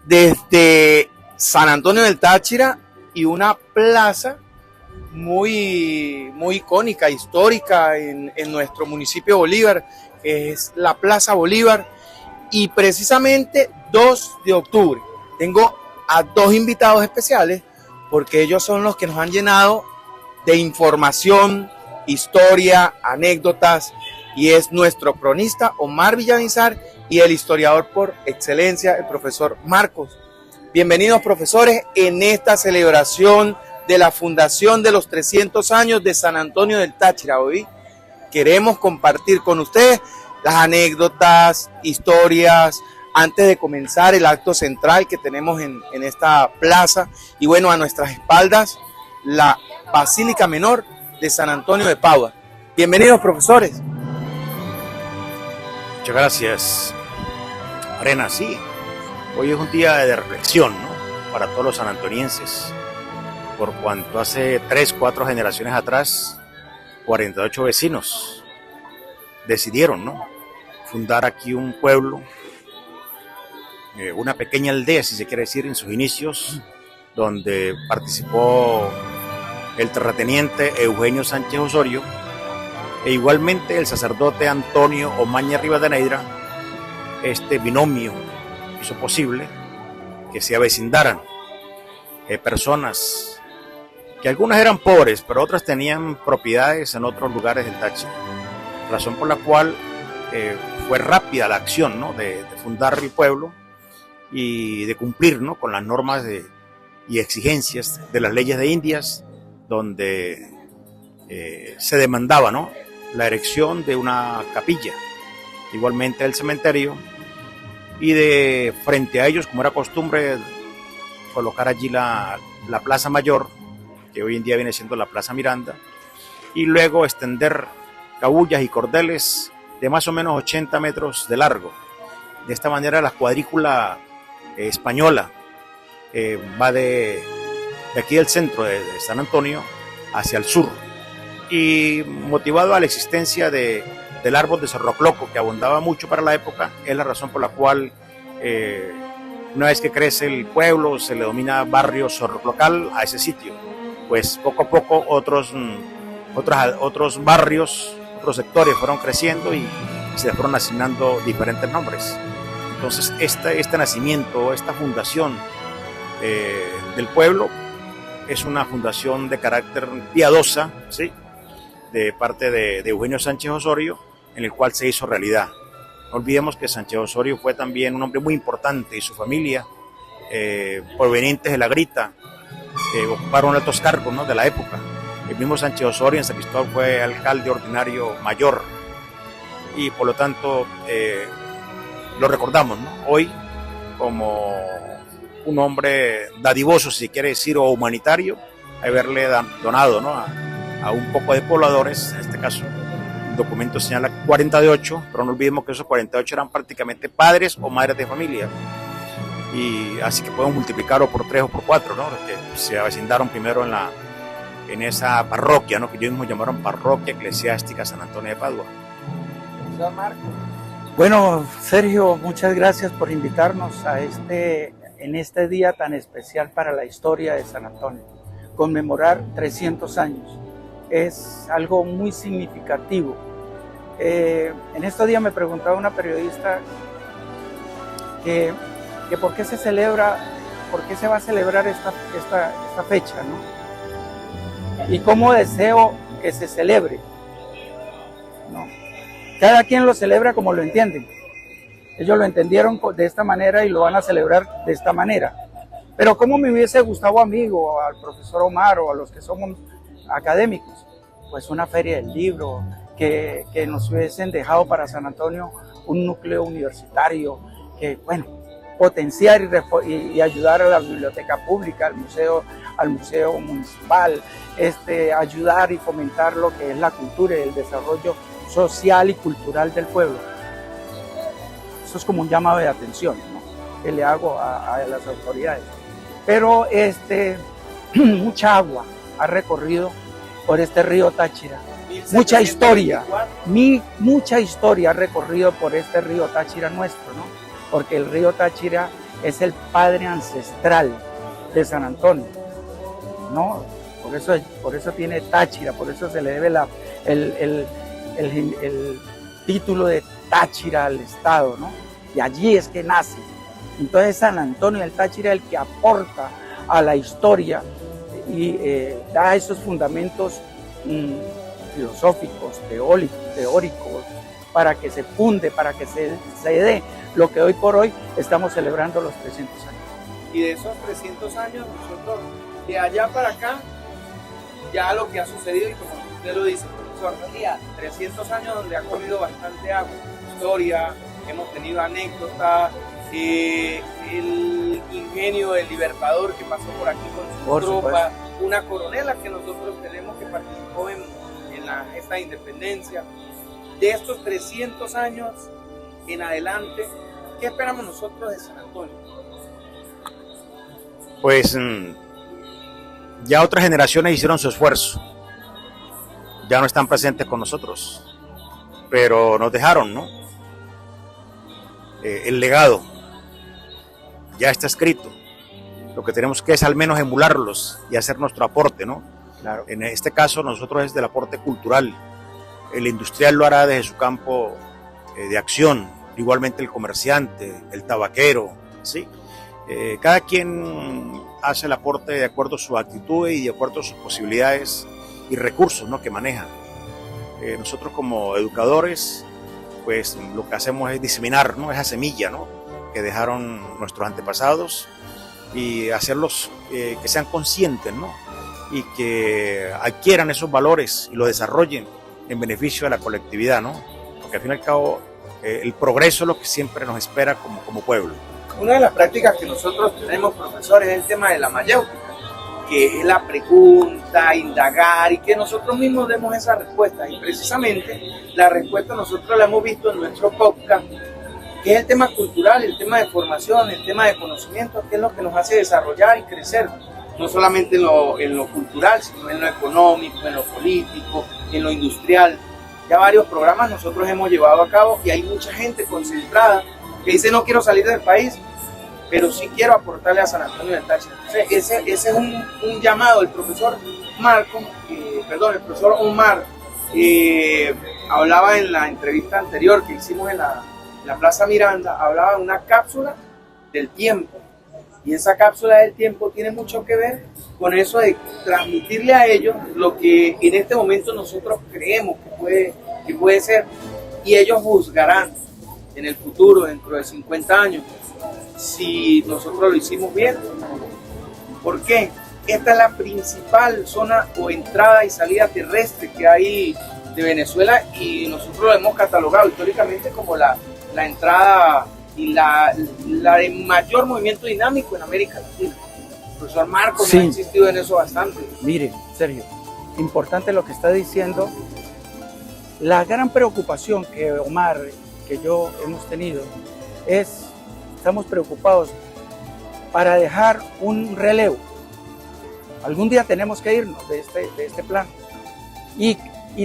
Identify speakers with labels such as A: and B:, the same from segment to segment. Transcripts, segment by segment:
A: desde San Antonio del Táchira y una plaza muy icónica, histórica en nuestro municipio Bolívar, que es la Plaza Bolívar. Y precisamente 2 de octubre tengo a 2 invitados especiales porque ellos son los que nos han llenado de información, historia, anécdotas, y es nuestro cronista Omar Villamizar y el historiador por excelencia, el profesor Marcos. Bienvenidos, profesores, en esta celebración de la fundación de los 300 años de San Antonio del Táchira. Hoy queremos compartir con ustedes las anécdotas, historias, antes de comenzar el acto central que tenemos en esta plaza. Y bueno, a nuestras espaldas, la Basílica Menor de San Antonio de Padua. Bienvenidos, profesores.
B: Muchas gracias, Arena. Sí, hoy es un día de reflexión, ¿no?, para todos los sanantonienses, por cuanto hace 3-4 generaciones atrás, 48 vecinos decidieron, ¿no?, fundar aquí un pueblo, una pequeña aldea, si se quiere decir, en sus inicios, donde participó el terrateniente Eugenio Sánchez Osorio e igualmente el sacerdote Antonio Omaña Rivadeneira. Este binomio hizo posible que se avecindaran personas que algunas eran pobres, pero otras tenían propiedades en otros lugares del Táchira, razón por la cual fue rápida la acción, ¿no?, de fundar el pueblo y de cumplir, ¿no?, con las normas y exigencias de las leyes de Indias, donde se demandaba, ¿no?, la erección de una capilla, igualmente el cementerio, y de frente a ellos, como era costumbre, colocar allí la Plaza Mayor, que hoy en día viene siendo la Plaza Miranda, y luego extender cabullas y cordeles de más o menos 80 metros de largo. De esta manera la cuadrícula española va de aquí del centro de San Antonio hacia el sur, y motivado a la existencia del árbol de zorrocloco, que abundaba mucho para la época, es la razón por la cual una vez que crece el pueblo se le denomina barrio zorroclocal a ese sitio. Pues poco a poco otros barrios, otros sectores fueron creciendo y se fueron asignando diferentes nombres. Entonces este nacimiento, esta fundación del pueblo es una fundación de carácter piadosa, ¿sí?, de parte de Eugenio Sánchez Osorio, en el cual se hizo realidad. No olvidemos que Sánchez Osorio fue también un hombre muy importante, y su familia, provenientes de la Grita, ocuparon altos cargos, ¿no?, de la época. El mismo Sánchez Osorio en San Cristóbal fue alcalde ordinario mayor, y por lo tanto lo recordamos, ¿no?, hoy como un hombre dadivoso, si quiere decir, o humanitario, haberle donado, ¿no?, a un poco de pobladores. En este caso el documento señala 48, pero no olvidemos que esos 48 eran prácticamente padres o madres de familia, y así que podemos multiplicarlo por 3 o por 4, ¿no?, que se avecindaron primero en esa parroquia, ¿no?, que ellos mismos llamaron Parroquia Eclesiástica San Antonio de Padua.
C: Bueno, Sergio, muchas gracias por invitarnos en este día tan especial para la historia de San Antonio. Conmemorar 300 años es algo muy significativo. En estos días me preguntaba una periodista que por qué se va a celebrar esta fecha, ¿no? Y cómo deseo que se celebre, ¿no? Cada quien lo celebra como lo entienden. Ellos lo entendieron de esta manera y lo van a celebrar de esta manera. Pero cómo me hubiese gustado a mí, o al profesor Omar, o a los que somos académicos, pues una feria del libro, que nos hubiesen dejado para San Antonio un núcleo universitario, que, bueno, potenciar y ayudar a la biblioteca pública, al museo municipal, ayudar y fomentar lo que es la cultura y el desarrollo social y cultural del pueblo. Eso es como un llamado de atención, ¿no?, que le hago a las autoridades. Pero mucha agua ha recorrido por este río Táchira, mucha historia ha recorrido por este río Táchira nuestro, ¿no? Porque el río Táchira es el padre ancestral de San Antonio, ¿no? Por eso tiene Táchira, por eso se le debe el título de Táchira al Estado, ¿no? Y allí es que nace. Entonces San Antonio del Táchira es el que aporta a la historia y da esos fundamentos filosóficos, teóricos, para que se funde, para que se dé lo que hoy por hoy estamos celebrando los 300 años.
A: Y de esos 300 años, nosotros de allá para acá, ya lo que ha sucedido, y como usted lo dice, profesor, 300 años donde ha corrido bastante agua, historia, hemos tenido anécdotas, el ingenio del Libertador que pasó por aquí con su tropa, una coronela que nosotros tenemos que participó en la gesta de independencia. De estos 300 años en adelante, ¿qué esperamos nosotros de San Antonio?
B: Pues ya otras generaciones hicieron su esfuerzo, ya no están presentes con nosotros, pero nos dejaron, ¿no? El legado ya está escrito. Lo que tenemos que es al menos emularlos y hacer nuestro aporte, ¿no?
C: Claro.
B: En este caso nosotros es del aporte cultural. El industrial lo hará desde su campo de acción, igualmente el comerciante, el tabaquero, ¿sí? Cada quien hace el aporte de acuerdo a su actitud y de acuerdo a sus posibilidades y recursos, ¿no?, que maneja. Nosotros como educadores, pues lo que hacemos es diseminar, ¿no?, esa semilla, ¿no?, que dejaron nuestros antepasados y hacerlos que sean conscientes, ¿no?, y que adquieran esos valores y los desarrollen en beneficio de la colectividad, ¿no?, porque al fin y al cabo el progreso es lo que siempre nos espera como pueblo.
A: Una de las prácticas que nosotros tenemos, profesores, es el tema de la mayéutica, que es la pregunta, indagar y que nosotros mismos demos esa respuesta. Y precisamente la respuesta nosotros la hemos visto en nuestro podcast, que es el tema cultural, el tema de formación, el tema de conocimiento, que es lo que nos hace desarrollar y crecer, no solamente en lo cultural, sino en lo económico, en lo político, en lo industrial. Ya varios programas nosotros hemos llevado a cabo y hay mucha gente concentrada que dice no quiero salir del país, pero sí quiero aportarle a San Antonio del Táchira. Ese es un llamado. El profesor el profesor Omar hablaba en la entrevista anterior que hicimos en la Plaza Miranda, hablaba de una cápsula del tiempo. Y esa cápsula del tiempo tiene mucho que ver con eso de transmitirle a ellos lo que en este momento nosotros creemos que puede ser. Y ellos juzgarán en el futuro, dentro de 50 años, si nosotros lo hicimos bien. ¿Por qué? Esta es la principal zona o entrada y salida terrestre que hay de Venezuela y nosotros lo hemos catalogado históricamente como la entrada y la de mayor movimiento dinámico en América Latina. El profesor Marcos ha insistido en eso bastante.
C: Mire, Sergio, importante lo que está diciendo. La gran preocupación que Omar, que yo hemos tenido, estamos preocupados para dejar un relevo. Algún día tenemos que irnos de este plan y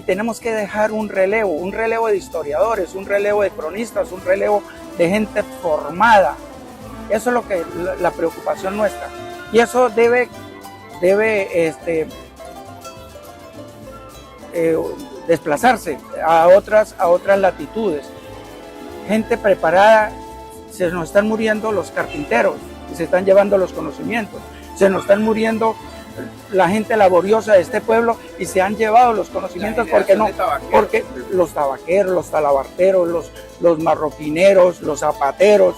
C: tenemos que dejar un relevo de historiadores, un relevo de cronistas, un relevo de gente formada. Eso es lo que la preocupación nuestra. Y eso debe desplazarse a otras latitudes. Gente preparada, se nos están muriendo los carpinteros y se están llevando los conocimientos, se nos están muriendo la gente laboriosa de este pueblo y se han llevado los conocimientos porque los tabaqueros, los talabarteros, los marroquineros, los zapateros,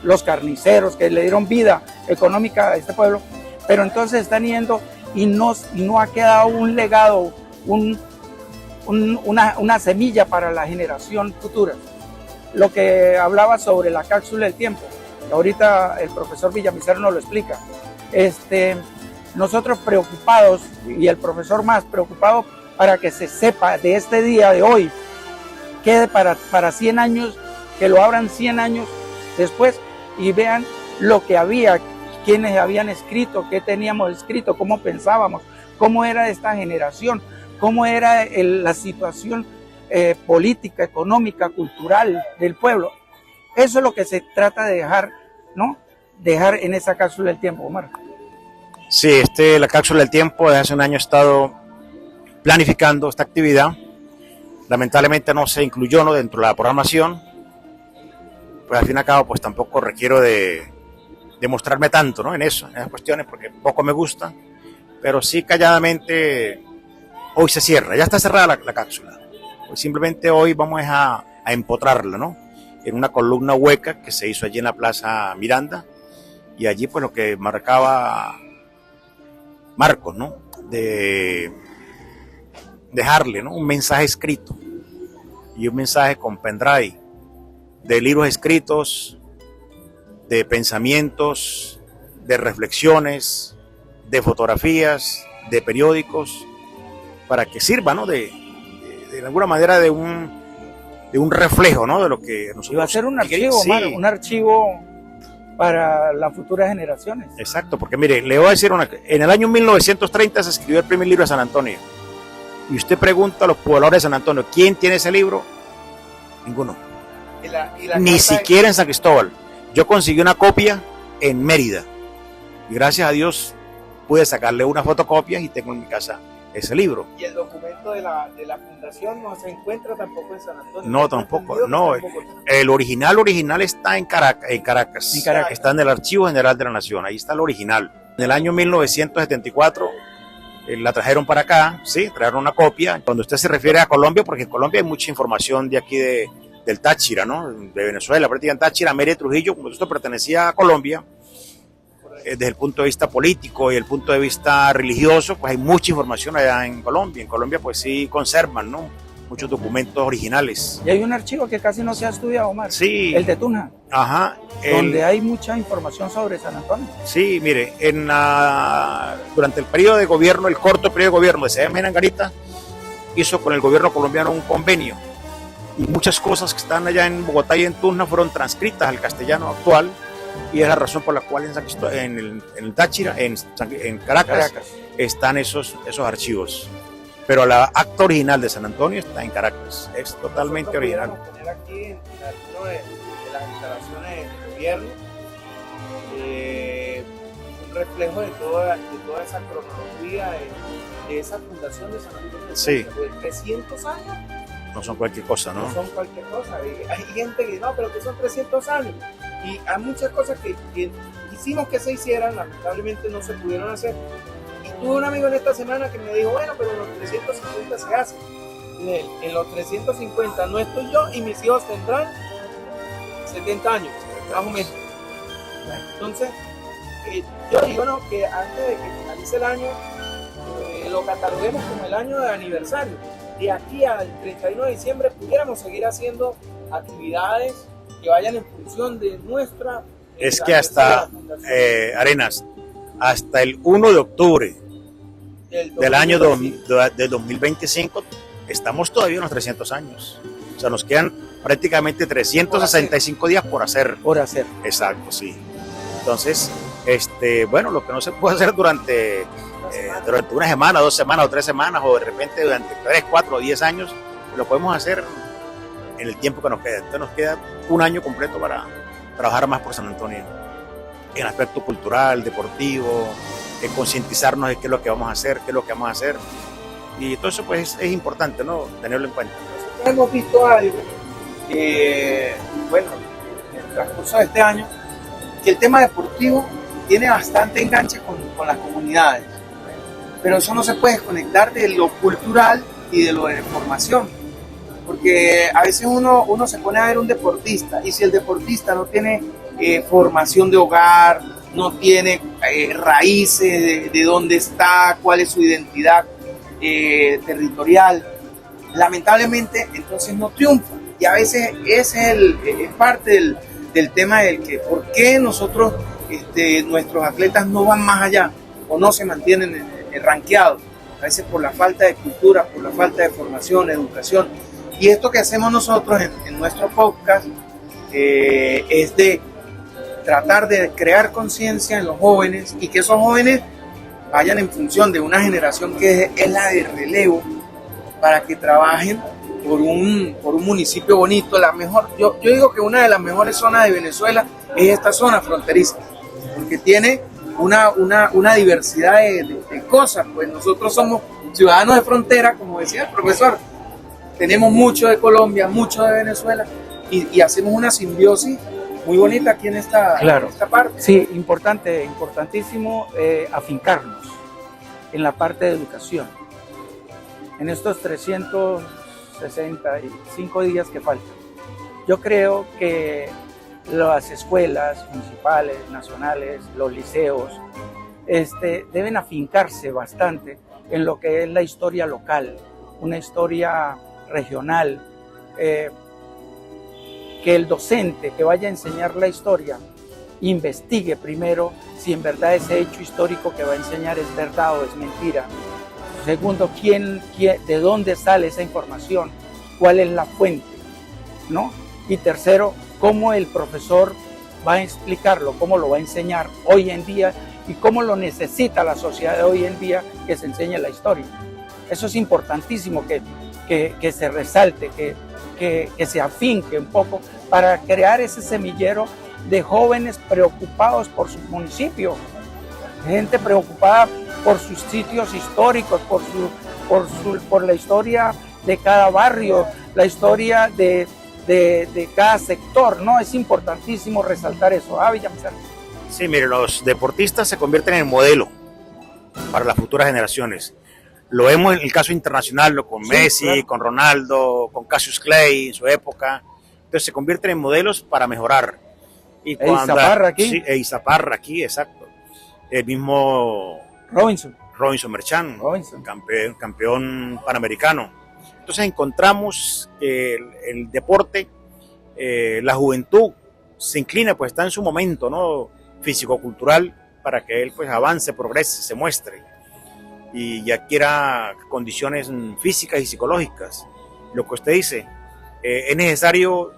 C: los carniceros que le dieron vida económica a este pueblo, pero entonces están yendo y no ha quedado un legado, una semilla para la generación futura. Lo que hablaba sobre la cápsula del tiempo, que ahorita el profesor Villamizar nos lo explica. Nosotros preocupados, y el profesor más preocupado, para que se sepa de este día de hoy, quede para 100 años, que lo abran 100 años después y vean lo que había, quienes habían escrito, qué teníamos escrito, cómo pensábamos, cómo era esta generación, cómo era la situación política, económica, cultural del pueblo. Eso es lo que se trata de dejar ¿no? Dejar en esa cápsula del tiempo, Omar.
B: Sí, la cápsula del tiempo, desde hace un año he estado planificando esta actividad. Lamentablemente no se incluyó, ¿no?, dentro de la programación. Pues al fin y al cabo, pues tampoco requiero de mostrarme tanto, ¿no?, en eso, en esas cuestiones, porque poco me gusta. Pero sí, calladamente, hoy se cierra, ya está cerrada la cápsula. Pues simplemente hoy vamos a empotrarla, ¿no?, en una columna hueca que se hizo allí en la Plaza Miranda, y allí pues lo que marcaba Marcos, ¿no?, de dejarle, ¿no?, un mensaje escrito y un mensaje con pendrive de libros escritos, de pensamientos, de reflexiones, de fotografías, de periódicos, para que sirva, ¿no?, de alguna manera de un reflejo, ¿no?, de lo que nosotros...
C: Y va a ser un archivo, sí, Omar, un archivo para las futuras generaciones.
B: Exacto, porque mire, le voy a decir en el año 1930 se escribió el primer libro de San Antonio, y usted pregunta a los pobladores de San Antonio, ¿quién tiene ese libro? Ninguno. Ni siquiera en San Cristóbal. Yo conseguí una copia en Mérida, y gracias a Dios pude sacarle una fotocopia y tengo en mi casa ese libro.
A: ¿Y el documento de la fundación no se encuentra tampoco en San Antonio?
B: No, tampoco, no. El original está en Caracas. Está en el Archivo General de la Nación, ahí está el original. En el año 1974 la trajeron para acá, sí, trajeron una copia. Cuando usted se refiere a Colombia, porque en Colombia hay mucha información de aquí del Táchira, ¿no?, de Venezuela, prácticamente Táchira, Mérida, Trujillo, como esto pertenecía a Colombia. Desde el punto de vista político y el punto de vista religioso, pues hay mucha información allá en Colombia. En Colombia pues sí conservan, ¿no?, muchos documentos originales.
C: Y hay un archivo que casi no se ha estudiado, Omar.
B: Sí.
C: El de Tunja.
B: Ajá.
C: Donde hay mucha información sobre San Antonio.
B: Sí, mire, durante el periodo de gobierno, el corto periodo de gobierno de Cedem Angarita, hizo con el gobierno colombiano un convenio. Y muchas cosas que están allá en Bogotá y en Tunja fueron transcritas al castellano actual. Y es la razón por la cual en el Táchira, en Caracas, están esos archivos. Pero la acta original de San Antonio está en Caracas, es totalmente original.
A: Vamos a poner aquí en alguna de las instalaciones del gobierno un reflejo de toda esa cronología de esa fundación de San Antonio.
B: Sí.
A: De 300 años.
B: No son cualquier cosa, ¿no?
A: No son cualquier cosa. Hay gente que no, pero que son 300 años. Y hay muchas cosas que quisimos que se hicieran, lamentablemente no se pudieron hacer. Y tuve un amigo en esta semana que me dijo, bueno, pero en los 350 se hace. En los 350 no estoy yo y mis hijos tendrán 70 años, más o menos. Entonces, yo digo, no, que antes de que finalice el año, lo cataloguemos como el año de aniversario. De aquí al 31 de diciembre pudiéramos seguir haciendo actividades que vayan en función de nuestra...
B: Es que hasta, Arenas, hasta el 1 de octubre del año de 2025 estamos todavía en los 300 años. O sea, nos quedan prácticamente 365 días por hacer.
C: Por hacer.
B: Exacto, sí. Entonces, bueno, lo que no se puede hacer durante una semana, 2 semanas o 3 semanas, o de repente durante 3, 4 o 10 años, lo podemos hacer en el tiempo que nos queda. Entonces nos queda un año completo para trabajar más por San Antonio, en aspecto cultural, deportivo, concientizarnos de qué es lo que vamos a hacer, y todo eso pues es importante, ¿no?, tenerlo en cuenta.
A: Nosotros hemos visto algo, bueno, en el transcurso de este año, que el tema deportivo tiene bastante enganche con las comunidades, pero eso no se puede desconectar de lo cultural y de lo de formación, porque a veces uno se pone a ver un deportista, y si el deportista no tiene formación de hogar, no tiene raíces de dónde está, cuál es su identidad territorial, lamentablemente entonces no triunfa. Y a veces ese es parte del tema del que por qué nosotros, nuestros atletas no van más allá o no se mantienen rankeados, a veces por la falta de cultura, por la falta de formación, educación. Y esto que hacemos nosotros en nuestro podcast es de tratar de crear conciencia en los jóvenes y que esos jóvenes vayan en función de una generación que es la de relevo, para que trabajen por un municipio bonito. Yo digo que una de las mejores zonas de Venezuela es esta zona fronteriza, porque tiene una diversidad de cosas. Pues nosotros somos ciudadanos de frontera, como decía el profesor, tenemos mucho de Colombia, mucho de Venezuela, y hacemos una simbiosis muy bonita aquí en esta,
C: claro,
A: en esta parte.
C: Sí, importantísimo afincarnos en la parte de educación. En estos 365 días que faltan, yo creo que las escuelas municipales, nacionales, los liceos, deben afincarse bastante en lo que es la historia local, una historia regional, que el docente que vaya a enseñar la historia investigue primero si en verdad ese hecho histórico que va a enseñar es verdad o es mentira. Segundo, de dónde sale esa información, cuál es la fuente, ¿no? Y tercero, cómo el profesor va a explicarlo, cómo lo va a enseñar hoy en día y cómo lo necesita la sociedad de hoy en día que se enseñe la historia. Eso es importantísimo que se resalte, que se afinque un poco para crear ese semillero de jóvenes preocupados por su municipio, gente preocupada por sus sitios históricos, por la historia de cada barrio, la historia de cada sector, ¿no? Es importantísimo resaltar eso. Villamizar.
B: Sí, mire, los deportistas se convierten en modelo para las futuras generaciones. Lo vemos en el caso internacional, con Messi, claro, con Ronaldo, con Cassius Clay en su época. Entonces se convierten en modelos para mejorar. Y
C: Izapárra aquí.
B: Sí, Izapárra aquí, exacto. El mismo Robinson Merchán, campeón panamericano. Entonces encontramos que el deporte, la juventud se inclina, pues está en su momento, ¿no? Físico-cultural, para que él pues avance, progrese, se muestre y adquiera condiciones físicas y psicológicas. Lo que usted dice, es necesario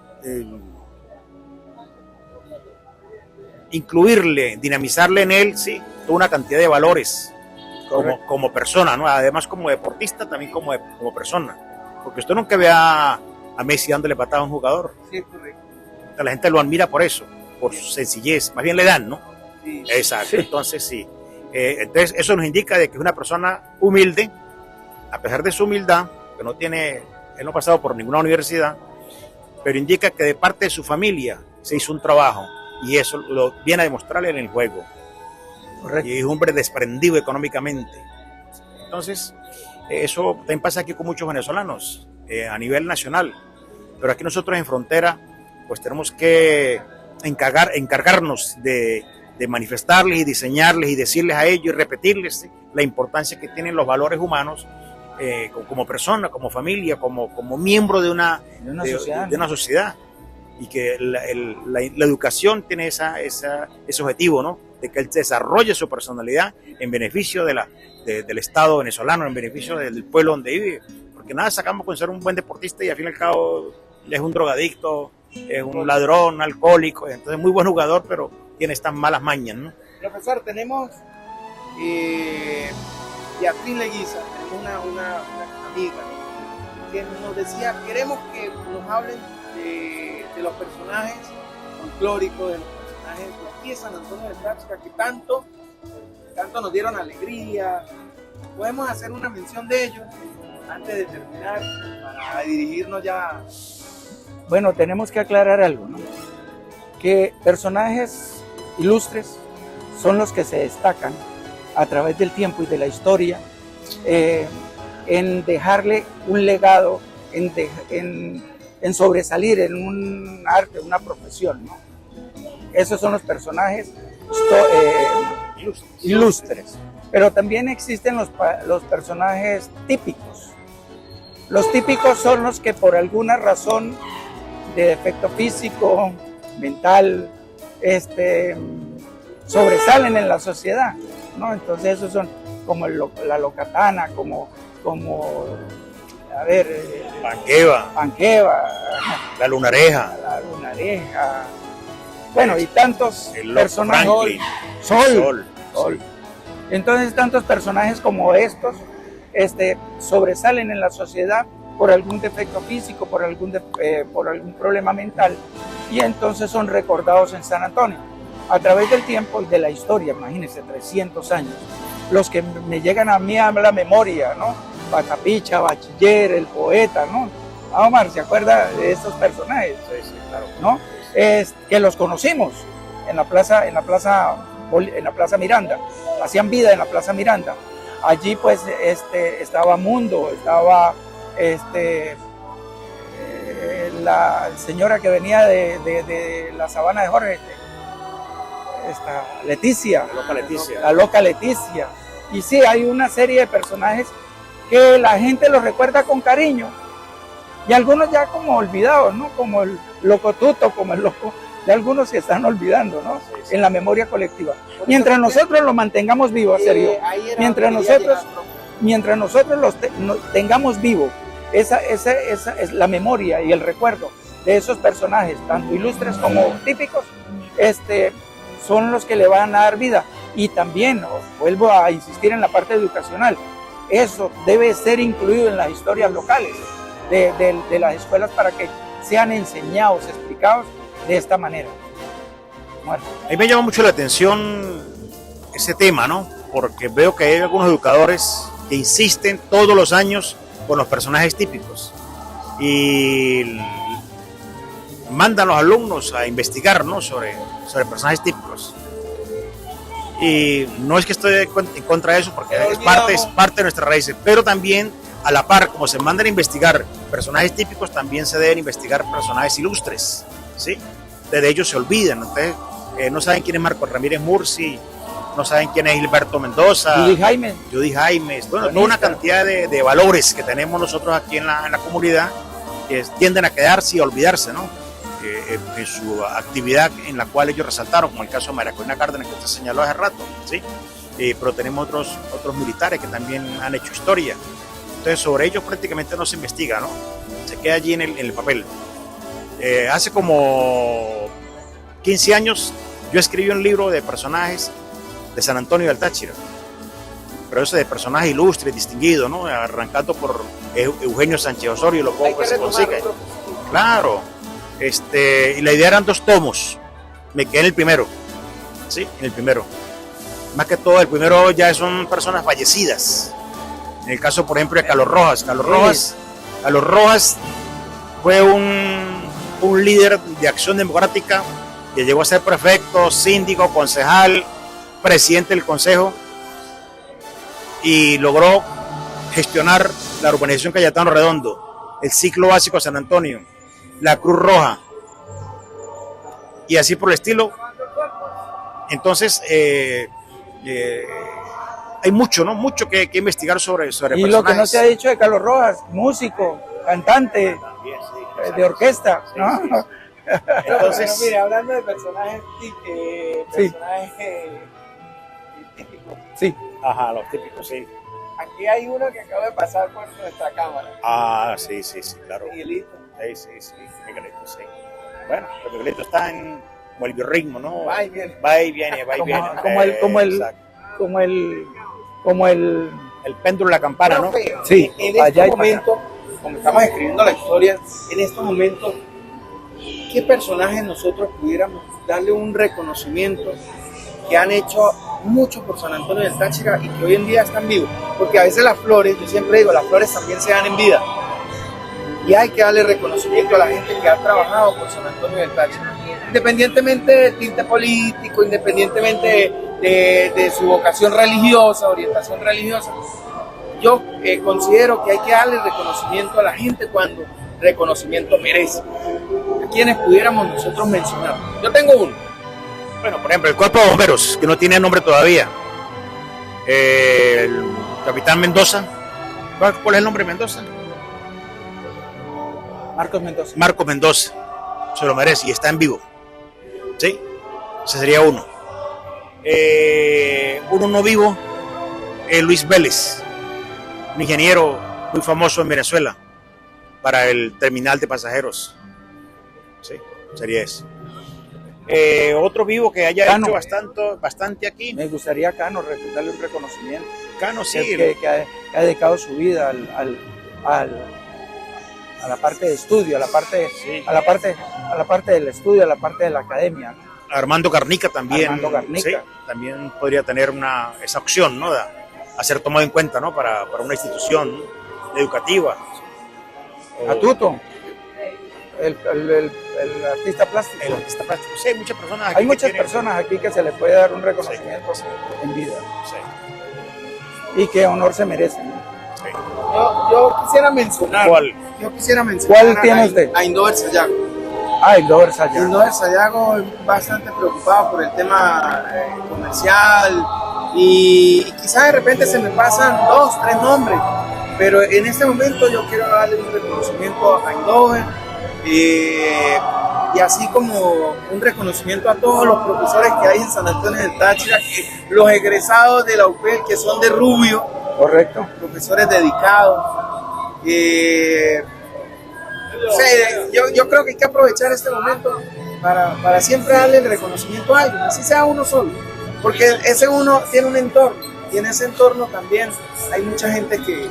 B: incluirle, dinamizarle en él, sí, toda una cantidad de valores como persona, ¿no? Además como deportista, también como persona, porque usted nunca ve a Messi dándole patada a un jugador.
A: Sí, correcto.
B: O sea, la gente lo admira por eso, por su sencillez, más bien le dan, ¿no?
A: Sí.
B: Exacto,
C: sí.
B: Entonces sí. Entonces eso nos indica de que es una persona humilde, a pesar de su humildad, que él no ha pasado por ninguna universidad, pero indica que de parte de su familia se hizo un trabajo y eso lo viene a demostrarle en el juego. Correcto. Y es un hombre desprendido económicamente. Entonces, eso también pasa aquí con muchos venezolanos a nivel nacional, pero aquí nosotros en frontera pues tenemos que encargarnos de manifestarles y diseñarles y decirles a ellos y repetirles la importancia que tienen los valores humanos como persona, como familia, como miembro de una sociedad, y que la educación tiene ese objetivo, ¿no? De que él desarrolle su personalidad en beneficio del Estado venezolano, en beneficio del pueblo donde vive, porque nada sacamos con ser un buen deportista y al fin y al cabo es un drogadicto, es un ladrón, alcohólico, entonces muy buen jugador, pero tiene estas malas mañas, ¿no?
A: Profesor, tenemos Beatriz Leguiza, tenemos una amiga que nos decía, queremos que nos hablen de los personajes folclóricos, de los personajes de aquí de San Antonio del Táchira, que tanto nos dieron alegría. Podemos hacer una mención de ellos antes de terminar, para dirigirnos ya.
C: Bueno, tenemos que aclarar algo, ¿no? Que personajes ilustres son los que se destacan a través del tiempo y de la historia en dejarle un legado, en sobresalir en un arte, una profesión, ¿no? Esos son los personajes ilustres. Pero también existen los personajes típicos. Los típicos son los que por alguna razón de defecto físico, mental, sobresalen en la sociedad, ¿no? Entonces esos son como la locatana, como Panqueva,
B: la Lunareja,
C: bueno, y tantos personajes, Sol. Entonces tantos personajes como estos sobresalen en la sociedad por algún defecto físico, por algún problema mental, y entonces son recordados en San Antonio. A través del tiempo y de la historia, imagínense, 300 años, los que me llegan a mí a la memoria, ¿no? Patapicha, Bachiller, el poeta, ¿no? Omar, ¿se acuerda de estos personajes?
B: Sí, sí, claro.
C: ¿No? Que los conocimos en la plaza Miranda, hacían vida en la Plaza Miranda. Allí pues estaba Mundo, estaba la señora que venía de la Sabana de Jorge, Leticia, la loca Leticia. Y sí, hay una serie de personajes que la gente los recuerda con cariño y algunos ya como olvidados, ¿no? Como el Loco Tuto, como el Loco, de algunos se están olvidando, ¿no? Sí, sí. En la memoria colectiva. Mientras nosotros lo mantengamos vivo, Sergio, mientras nosotros los tengamos vivo, esa es la memoria y el recuerdo de esos personajes, tanto ilustres como típicos, son los que le van a dar vida. Y también, vuelvo a insistir en la parte educacional, eso debe ser incluido en las historias locales de las escuelas para que sean enseñados, explicados de esta manera. Bueno.
B: A mí me llama mucho la atención ese tema, ¿no? Porque veo que hay algunos educadores que insisten todos los años con los personajes típicos y mandan a los alumnos a investigar, ¿no? sobre personajes típicos. Y no es que estoy en contra de eso, porque es parte de nuestras raíces, pero también a la par, como se mandan a investigar personajes típicos, también se deben investigar personajes ilustres, ¿sí? De ellos se olvidan, entonces no saben quién es Marcos Ramírez Murci, no saben quién es Gilberto Mendoza, Judy Jaime, bueno, toda una cantidad de valores que tenemos nosotros aquí en la comunidad que tienden a quedarse y a olvidarse, ¿no? En su actividad en la cual ellos resaltaron, como el caso de María Corina Cárdenas que usted señaló hace rato, ¿sí? Pero tenemos otros militares que también han hecho historia. Entonces sobre ellos prácticamente no se investiga, ¿no? Se queda allí en el papel. Hace como 15 años yo escribí un libro de personajes de San Antonio del Táchira, pero eso de personajes ilustres, distinguidos, ¿no? Arrancando por Eugenio Sánchez Osorio, lo poco que se consigue. Claro. Y la idea eran 2 tomos. Me quedé en el primero. Sí, en el primero. Más que todo, el primero ya son personas fallecidas. En el caso, por ejemplo, de Carlos Rojas. Carlos Rojas fue un líder de Acción Democrática que llegó a ser prefecto, síndico, concejal, presidente del consejo y logró gestionar la urbanización Cayetano Redondo, el ciclo básico de San Antonio, la Cruz Roja y así por el estilo. Entonces hay mucho, ¿no? Mucho que investigar sobre
C: y
B: personajes.
C: Lo que no se ha dicho de Carlos Rojas, músico, cantante, también, sí, de orquesta, sí, ¿no? Sí, sí.
A: Entonces, pero mire, hablando de personajes típicos.
C: Sí.
B: Ajá, los típicos, sí.
A: Aquí hay uno que acaba de pasar por nuestra cámara.
B: Ah, sí, claro.
A: Miguelito.
B: Sí, Miguelito, sí. Bueno, el Miguelito está en como el biorritmo, ¿no?
A: Va y viene.
C: Como el
B: péndulo de la campana, ¿no?
C: Sí.
A: En este momento, como estamos escribiendo la historia, en estos momentos, ¿qué personajes nosotros pudiéramos darle un reconocimiento que han hecho mucho por San Antonio del Táchira y que hoy en día están vivos? Porque a veces las flores, yo siempre digo, las flores también se dan en vida. Y hay que darle reconocimiento a la gente que ha trabajado por San Antonio del Táchira. Independientemente del tinte político, independientemente de su vocación religiosa, orientación religiosa, yo considero que hay que darle reconocimiento a la gente cuando reconocimiento merece. ¿A quienes pudiéramos nosotros mencionar? Yo tengo uno.
B: Bueno, por ejemplo, el Cuerpo de Bomberos, que no tiene nombre todavía. El capitán Mendoza. ¿Cuál es el nombre de Mendoza? Marcos Mendoza. Se lo merece y está en vivo. ¿Sí? Ese sería uno. Uno no vivo, Luis Vélez, un ingeniero muy famoso en Venezuela para el terminal de pasajeros. Sí, sería eso. Otro vivo que haya
C: Cano.
B: hecho bastante aquí.
C: Me gustaría Cano darle un a la parte de estudio,
B: Sí.
C: a la parte del estudio, a la parte de la academia.
B: Armando Garnica también,
C: Armando Garnica.
B: sí, también podría tener esa opción, ¿no? A ser tomado en cuenta, ¿no? Para una institución educativa.
C: A Tuto, el artista plástico.
B: El artista plástico. Sí, hay muchas personas aquí.
C: Hay muchas personas aquí que se les puede dar un reconocimiento en vida.
B: Sí.
C: Y qué honor se merecen.
B: Sí.
A: Yo quisiera mencionar.
B: ¿Cuál?
A: Yo quisiera mencionar.
C: ¿Cuál tiene usted?
A: A Indover Sayago.
C: Indover Sayago.
A: Indover Sayago es bastante preocupado por el tema comercial y quizás de repente se me pasan 2, 3 nombres, pero en este momento yo quiero darle un reconocimiento a Indover y así como un reconocimiento a todos los profesores que hay en San Antonio del Táchira, los egresados de la UPEL que son de Rubio.
C: Correcto.
A: Profesores dedicados. Yo creo que hay que aprovechar este momento para siempre darle el reconocimiento a alguien, así sea uno solo, porque ese uno tiene un entorno y en ese entorno también hay mucha gente que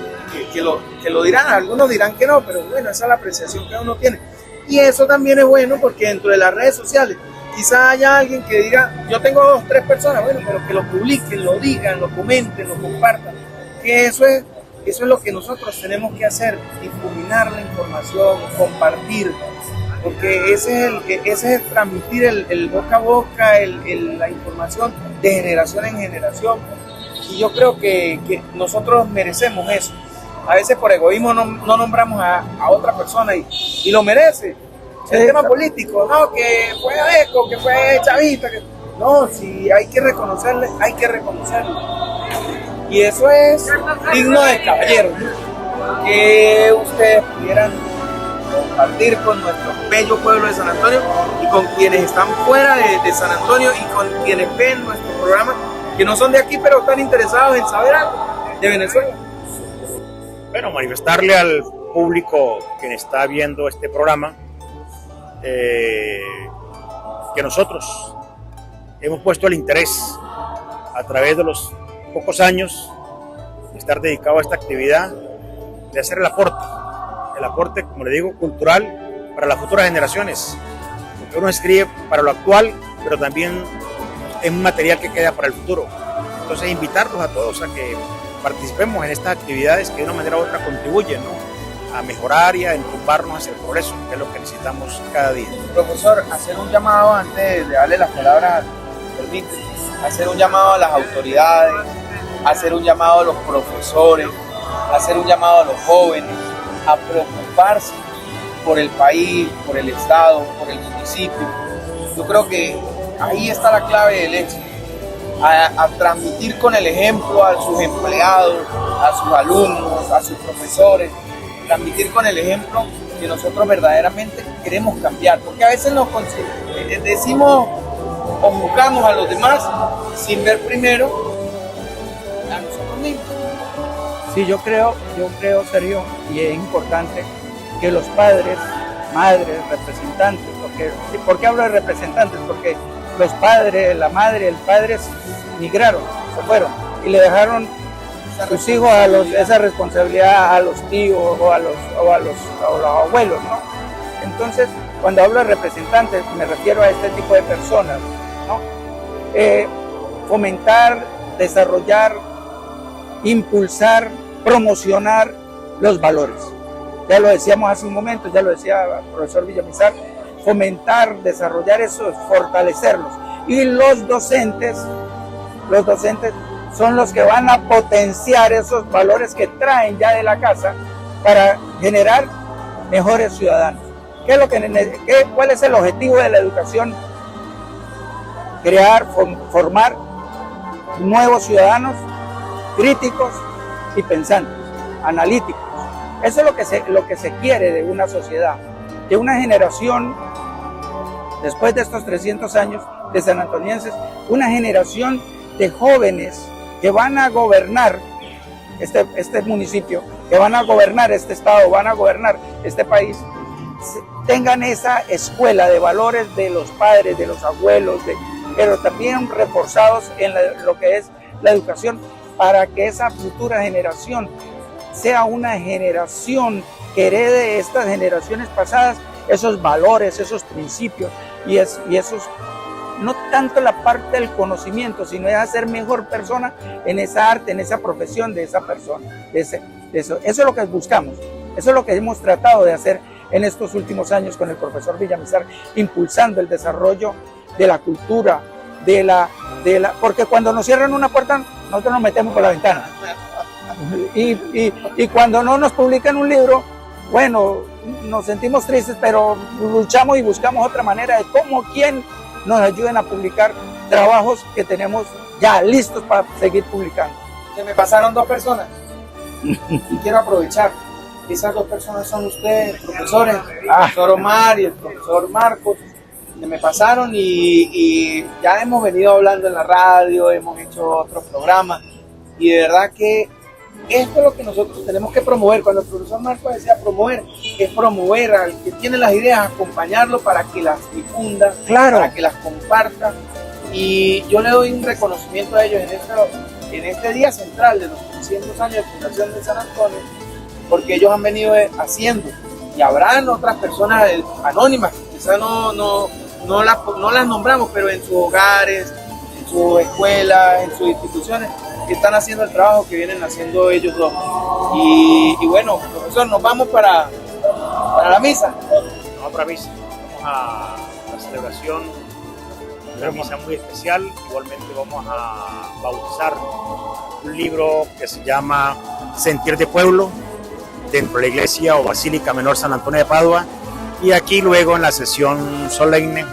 A: lo dirán, algunos dirán que no, pero bueno, esa es la apreciación que uno tiene y eso también es bueno porque dentro de las redes sociales quizá haya alguien que diga, yo tengo 2, 3 personas, bueno, pero que lo publiquen, lo digan, lo comenten, lo compartan, que eso es lo que nosotros tenemos que hacer, difuminar la información, compartir, porque ese es transmitir el boca a boca, la información de generación en generación. Y yo creo que nosotros merecemos eso. A veces por egoísmo no nombramos a otra persona y lo merece. El tema político, no, que fue Adeco, que fue Chavista, no, si hay que reconocerle, hay que reconocerlo. Y eso es digno de caballero, ¿no? Que ustedes pudieran compartir con nuestro bello pueblo de San Antonio y con quienes están fuera de San Antonio y con quienes ven nuestro programa, que no son de aquí pero están interesados en saber algo de Venezuela.
B: Bueno, manifestarle al público que está viendo este programa que nosotros hemos puesto el interés a través de los pocos años de estar dedicado a esta actividad, de hacer el aporte, como le digo, cultural para las futuras generaciones, porque uno escribe para lo actual, pero también es un material que queda para el futuro. Entonces invitarlos a todos a que participemos en estas actividades que de una manera u otra contribuyen, ¿no?, a mejorar y a entumbarnos hacia el progreso, que es lo que necesitamos cada día.
A: Profesor, hacer un llamado antes de darle las palabras, permite, hacer un llamado a las autoridades, hacer un llamado a los profesores, hacer un llamado a los jóvenes, a preocuparse por el país, por el Estado, por el municipio. Yo creo que ahí está la clave del éxito, a transmitir con el ejemplo a sus empleados, a sus alumnos, a sus profesores, transmitir con el ejemplo que nosotros verdaderamente queremos cambiar, porque a veces decimos o buscamos a los demás sin ver primero a nosotros mismos.
C: Sí, yo creo, Sergio, y es importante que los padres, madres, representantes, ¿por qué hablo de representantes? Porque los padres, la madre, el padre migraron, se fueron y le dejaron sus hijos esa responsabilidad a los tíos o a los abuelos, ¿no? Entonces, cuando hablo de representantes, me refiero a este tipo de personas, ¿no? Fomentar, desarrollar, impulsar, promocionar los valores. Ya lo decíamos hace un momento, ya lo decía el profesor Villamizar, fomentar, desarrollar eso, fortalecerlos. Y los docentes son los que van a potenciar esos valores que traen ya de la casa para generar mejores ciudadanos. ¿Cuál es el objetivo de la educación? Crear, formar nuevos ciudadanos críticos y pensantes, analíticos. Eso es lo que se quiere de una sociedad, de una generación, después de estos 300 años de sanantonienses, una generación de jóvenes que van a gobernar este municipio, que van a gobernar este estado, van a gobernar este país, tengan esa escuela de valores de los padres, de los abuelos, pero también reforzados en lo que es la educación, para que esa futura generación sea una generación que herede estas generaciones pasadas esos valores, esos principios y esos, no tanto la parte del conocimiento, sino de hacer mejor persona en esa arte, en esa profesión de esa persona. Eso es lo que buscamos, eso es lo que hemos tratado de hacer en estos últimos años con el profesor Villamizar, impulsando el desarrollo de la cultura, porque cuando nos cierran una puerta, nosotros nos metemos por la ventana. Y cuando no nos publican un libro, bueno, nos sentimos tristes, pero luchamos y buscamos otra manera de quién nos ayuden a publicar trabajos que tenemos ya listos para seguir publicando.
A: Se me pasaron 2 personas y quiero aprovechar. Esas 2 personas son ustedes, profesores, el profesor Omar y el profesor Marcos. Se me pasaron y ya hemos venido hablando en la radio, hemos hecho otros programas y de verdad que esto es lo que nosotros tenemos que promover. Cuando el profesor Marcos decía promover, es promover al que tiene las ideas, acompañarlo para que las difunda,
C: claro,
A: para que las comparta. Y yo le doy un reconocimiento a ellos en este día central de los 300 años de fundación de San Antonio, porque ellos han venido haciendo, y habrán otras personas anónimas, quizás no las nombramos, pero en sus hogares, en sus escuelas, en sus instituciones, que están haciendo el trabajo que vienen haciendo ellos 2. Y bueno, profesor, nos vamos para la misa.
B: Vamos para misa, vamos a la celebración de una misa muy especial. Igualmente vamos a bautizar un libro que se llama Sentir de Pueblo, dentro de la iglesia o Basílica Menor San Antonio de Padua, y aquí luego en la sesión solemne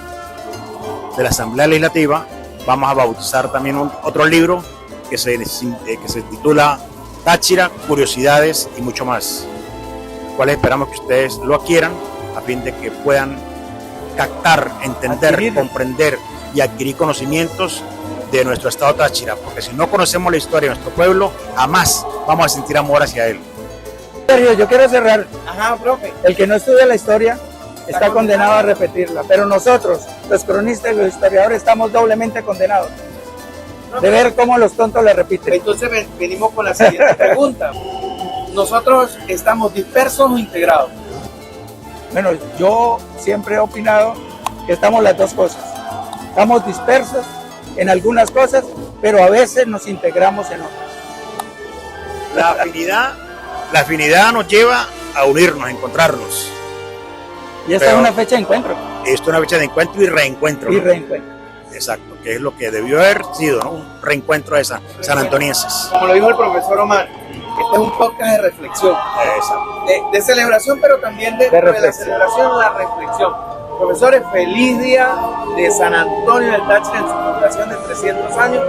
B: de la Asamblea Legislativa vamos a bautizar también otro libro que se titula Táchira, Curiosidades y mucho más, cuales esperamos que ustedes lo adquieran a fin de que puedan captar, entender, comprender y adquirir conocimientos de nuestro estado Táchira, porque si no conocemos la historia de nuestro pueblo, jamás vamos a sentir amor hacia él.
C: Sergio, yo quiero cerrar.
A: Ajá, profe.
C: El que no estudia la historia está condenado a repetirla, pero nosotros, los cronistas y los historiadores, estamos doblemente condenados de ver cómo los tontos le repiten.
A: Entonces venimos con la siguiente pregunta. ¿Nosotros estamos dispersos o integrados?
C: Bueno, yo siempre he opinado que estamos las dos cosas. Estamos dispersos en algunas cosas, pero a veces nos integramos en otras.
B: La afinidad nos lleva a unirnos, a encontrarnos.
C: Y esta es una fecha de encuentro.
B: Esto es una fecha de encuentro y reencuentro.
C: Y
B: ¿no?
C: reencuentro.
B: Exacto, que es lo que debió haber sido, ¿no? Un reencuentro de sanantonienses.
A: Como lo dijo el profesor Omar, este es un podcast de reflexión.
B: Exacto.
A: De celebración, pero también de la celebración, la reflexión. Profesores, feliz día de San Antonio del Táchira en su fundación de 300 años.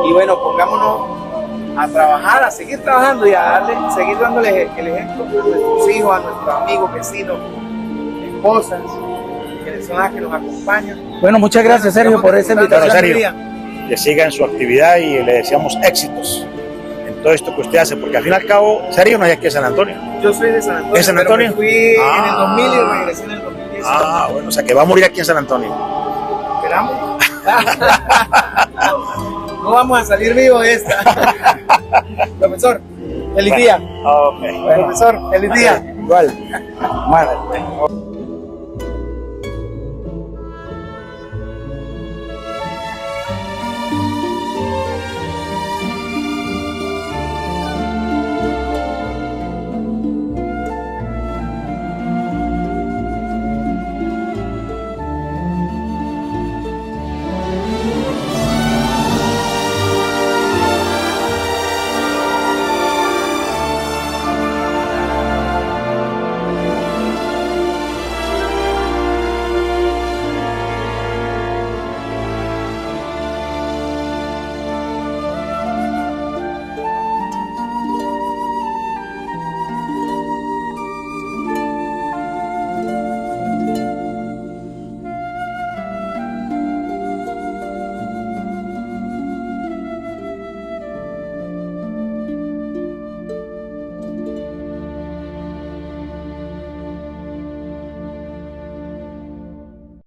A: Y bueno, pongámonos a trabajar, a seguir trabajando y a seguir dándoles el ejemplo a nuestros hijos, a nuestros amigos, vecinos, esposas, personas que nos acompañan.
C: Bueno, muchas gracias, Sergio, por esa invitación.
B: Sergio, que siga en su actividad y le deseamos éxitos en todo esto que usted hace, porque al fin y al cabo, Sergio no es aquí en San Antonio.
A: Yo soy de San Antonio.
B: ¿De San Antonio?
A: Pero me fui en el 2000 y regresé en el 2010.
B: Bueno, o sea que va a morir aquí en San Antonio.
A: Esperamos. No vamos a salir vivos de esta. Profesor, feliz día.
B: Okay.
A: Profesor, feliz día.
C: Igual.